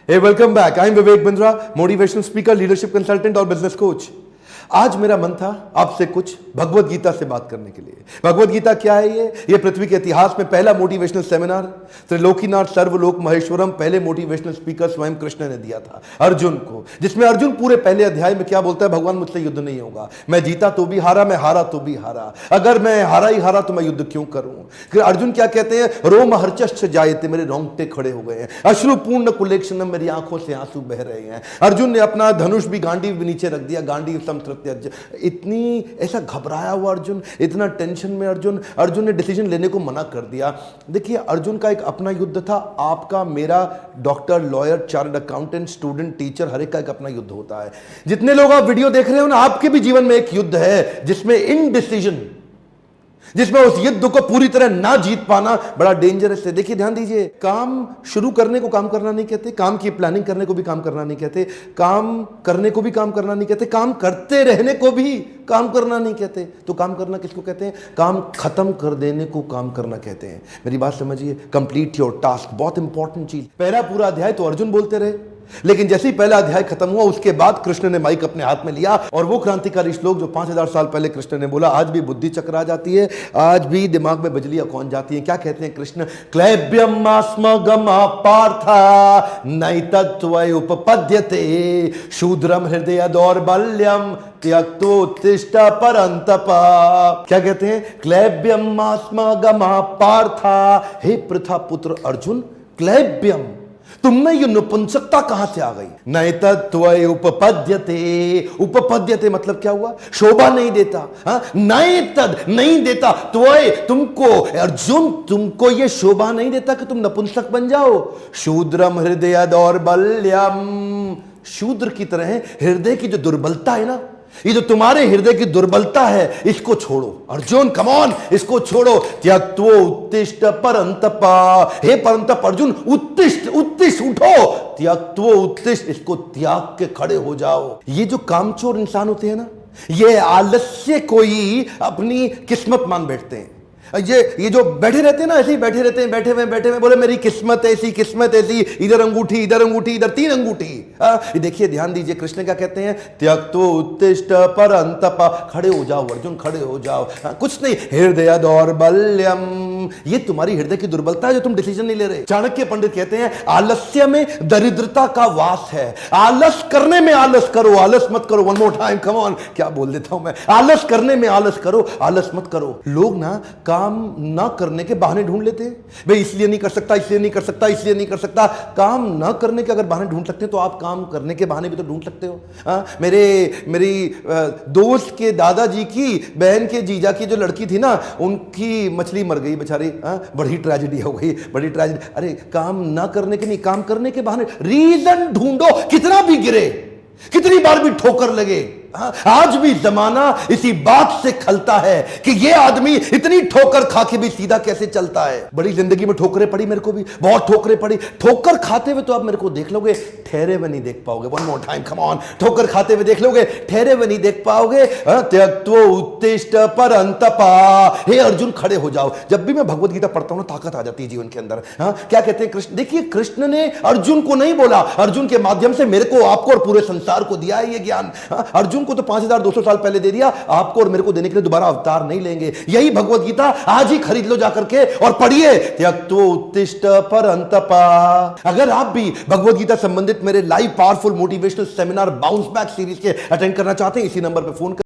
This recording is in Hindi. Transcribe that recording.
Hey, welcome back. I'm Vivek Bindra, motivational speaker, leadership consultant और business coach. आज मेरा मन था आपसे कुछ भगवत गीता से बात करने के लिए। भगवत गीता क्या है? ये पृथ्वी के इतिहास में पहला मोटिवेशनल सेमिनार, त्रिलोकीनाथ सर्वलोक महेश्वरम, पहले मोटिवेशनल स्पीकर स्वयं कृष्ण ने दिया था अर्जुन को, जिसमें अर्जुन पूरे पहले अध्याय में क्या बोलता है? भगवान मुझसे युद्ध नहीं होगा, मैं जीता तो भी हारा, मैं हारा तो भी हारा, अगर मैं हारा ही हारा तो मैं युद्ध क्यों करूं? फिर अर्जुन क्या कहते हैं? रोम हर्षश्च जायते, मेरे रोंगटे खड़े हो गए हैं, अश्रुपूर्ण कुलेक्षणम, मेरी आंखों से आंसू बह रहे हैं। अर्जुन ने अपना धनुष भी, गांडीव भी नीचे रख दिया, गांडीव समत्रत्य। इतनी ऐसा घबराया हुआ अर्जुन, इतना टेंशन में अर्जुन ने डिसीजन लेने को मना कर दिया। देखिए, अर्जुन का एक अपना युद्ध था, आपका, मेरा, doctor, lawyer, chartered accountant, student, teacher, हर एक का एक अपना युद्ध होता है। जितने लोग आप वीडियो देख रहे हो ना, आपके भी जीवन में एक युद्ध है जिसमें इनडिसीजन, जिसमें उस युद्ध को पूरी तरह ना जीत पाना बड़ा डेंजरस है। देखिए, ध्यान दीजिए, काम शुरू करने को काम करना नहीं कहते, काम की प्लानिंग करने को भी काम करना नहीं कहते, काम करने को भी काम करना नहीं कहते, काम करते रहने को भी काम करना नहीं कहते। तो काम करना किसको कहते हैं? काम खत्म कर देने को काम करना कहते हैं। मेरी बात समझिए, कंप्लीट योर टास्क, बहुत इंपॉर्टेंट चीज। पहला पूरा अध्याय तो अर्जुन बोलते रहे, लेकिन जैसे ही पहला अध्याय खत्म हुआ, उसके बाद कृष्ण ने माइक अपने हाथ में लिया और वो क्रांतिकारी श्लोक जो 5000 साल पहले कृष्ण ने बोला, आज भी बुद्धि चकरा जाती है, आज भी दिमाग में बिजलियां कौन जाती हैं। क्या कहते हैं कृष्ण? क्लैब्यमास्मगमा पार्था नैतत्वय उपपद्यते शूद्रम हृदय दौर्बल्यम त्यक्तोत्तिष्ठ परंतप। क्या कहते हैं? क्लैब्यमास्मगमा पार्था, हे पृथा पुत्र अर्जुन, क्लैब्यम, तुम में ये नपुंसकता कहां से आ गई? नैतत्वय उपपद्यते, उपपद्यते मतलब क्या हुआ? शोभा नहीं देता। नैतद नहीं देता, त्वय तुमको, अर्जुन तुमको ये शोभा नहीं देता कि तुम नपुंसक बन जाओ। शूद्रम हृदय दौर्बल्यम, शूद्र की तरह हृदय की जो दुर्बलता है ना, ये जो तुम्हारे हृदय की दुर्बलता है, इसको छोड़ो अर्जुन, कम ऑन, इसको छोड़ो। त्यक्त्वो उत्तिष्ठ परंतपा, हे परंतप अर्जुन, उत्तिष्ठ, उत्तिष्ठ, उठो, त्यक्त्वो उत्तिष्ठ, इसको त्याग के खड़े हो जाओ। ये जो कामचोर इंसान होते हैं ना, ये आलस्य को ही अपनी किस्मत मान बैठते हैं। ये जो बैठे रहते हैं ना, ऐसे ही बैठे रहते हैं, बैठे हुए बोले मेरी किस्मत ऐसी, किस्मत ऐसी, इधर अंगूठी, इधर अंगूठी, इधर 3 अंगूठी। ये देखिए, ध्यान दीजिए, कृष्ण क्या कहते हैं? त्यक्तो उत्तिष्ठ परंतपा, खड़े हो जाओ अर्जुन, खड़े हो जाओ। कुछ नहीं, हृदय दौर्बल्यम, ये तुम्हारी हृदय की दुर्बलता है जो तुम डिसीजन नहीं ले रहे। चाणक्य पंडित कहते हैं, आलस्य में दरिद्रता का वास है। आलस करने में आलस करो, आलस मत करो। One more time, come on, क्या बोल देता हूं मैं? आलस करने में आलस करो, आलस मत करो। लोग ना काम ना करने के बहाने ढूंढ लेते हैं, भाई इसलिए नहीं कर सकता, इसलिए नहीं कर सकता, इसलिए नहीं कर सकता। काम ना करने के अगर बहाने ढूंढ सकते हैं तो आप काम करने के बहाने भी तो ढूंढ सकते हो। मेरी दोस्त के दादाजी की बहन के जीजा की जो लड़की थी ना, उनकी मछली मर गई बेचारी। बड़ी ट्रेजेडी हो गई, बड़ी ट्रेजेडी। अरे, काम ना करने के नहीं, काम करने के बहाने रीजन ढूंढो। कितना भी गिरे, कितनी बार भी ठोकर लगे, आज भी जमाना इसी बात से खलता है कि ये आदमी इतनी ठोकर खा के भी सीधा कैसे चलता है। बड़ी जिंदगी में ठोकरें पड़ी, मेरे को भी बहुत ठोकरें पड़ी। ठोकर खाते हुए तो आप मेरे को देख लोगे, ठहरे हुए नहीं देख पाओगे। One more time, come on, ठोकर खाते हुए देख लोगे, ठहरे हुए नहीं देख पाओगे। त्यक्त्वो उत्तिष्ठ परंतपा, हे अर्जुन खड़े हो जाओ। जब भी मैं भगवत गीता पढ़ता हूं ना, ताकत आ जाती है जीवन के अंदर। क्या कहते हैं कृष्ण? देखिए, कृष्ण ने अर्जुन को नहीं बोला, अर्जुन के माध्यम से मेरे को, आपको और पूरे संसार को दिया है ये ज्ञान। अर्जुन को तो 5200 साल पहले दे दिया, आपको और मेरे को देने के लिए दोबारा अवतार नहीं लेंगे। यही भगवत गीता आज ही खरीद लो जाकर के और पढ़िए। त्यक्त्वो उत्तिष्ठ परंतपा। अगर आप भी भगवत गीता संबंधित मेरे live powerful motivational seminar bounce back series के अटेंड करना चाहते हैं, इसी नंबर पर फोन